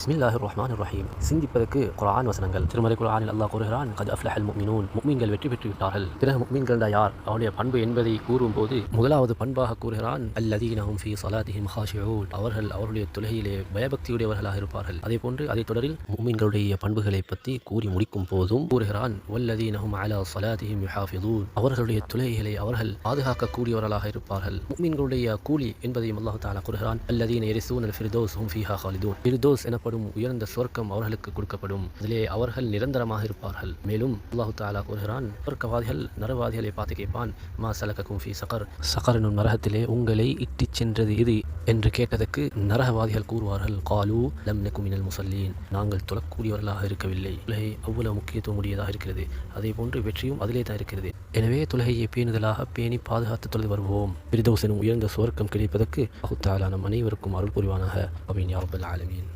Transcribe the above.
பிஸ்மில்லாஹிர் ரஹ்மானிர் ரஹீம். சிந்திப்பதற்கு குர்ஆன் வசனங்கள். திருமறை குர்ஆனில் அல்லாஹ் கூறுகிறான், கத் அஃப்லஹல் முஃமினூன், முஃமின்கள் வெற்றி பெற்று விட்டார்கள். பிறகு முஃமின்கள் யார், அவருடைய பண்பு என்பதை கூறும்போது முதலாவது பண்பாக கூறுகிறான், அல்லதீன ஹும் ஃபீ ஸலாத்திஹிம் ஹாஷிஊன், அவர்கள் அவருடைய தொழுகையிலே பயபக்தியுடையவர்களாக இருப்பார்கள். அதேபோன்று அதே தொடரில் முஃமின்களுடைய பண்புகளை பற்றி கூறி முடிக்கும் போதும் கூறுகிறான், வல்லதீன ஹும் அலா ஸலாத்திஹிம் யுஹாஃபிதூன், அவர்களுடைய தொழுகைகளை அவர்கள் பாதுகாக்கக்கூடியவர்களாக இருப்பார்கள். முஃமின்களுடைய கூலி என்பதையும் அல்லாஹ் தஆலா கூறுகிறான், அல்லதீன யரிஸூனல் ஃபிர்தௌஸ் ஹும் ஃபீஹா காலிதூன், ஃபிர்தௌஸ் எனப்படும் உயர்ந்த சொர்க்கம் அவர்களுக்கு கொடுக்கப்படும், அதிலே அவர்கள் நிரந்தரமாக இருப்பார்கள். மேலும் அல்லாஹ் தஆலா கூறுகிறான், சொர்க்கவாதிகள் நரவாதிகளை பார்த்து கேட்பான், மா ஸலககும் ஃபீ ஸகர், ஸகர் என்னும் நரகத்திலே உங்களை இட்டுச் சென்றது எது என்று கேட்டதற்கு நரகவாதிகள் கூறுவார்கள், காலூ லம் நகு மினல் முஸல்லீன், நாங்கள் தொழக்கூடியவர்களாக இருக்கவில்லை. தொழுகை அவ்வளவு முக்கியத்துவம் உடையதாக இருக்கிறது. அதே போன்று வெற்றியும் அதிலே தான் இருக்கிறது. எனவே தொழுகையை பேணுதலாக பேணி பாதுகாத்து தொழுது வருவோம். ஃபிர்தௌஸ் எனும் உயர்ந்த சொர்க்கம் கிடைப்பதற்கு அல்லாஹ் தஆலா நம் அனைவருக்கும் அருள் புரிவானாக. ஆமீன் யா ரப்பல் ஆலமீன்.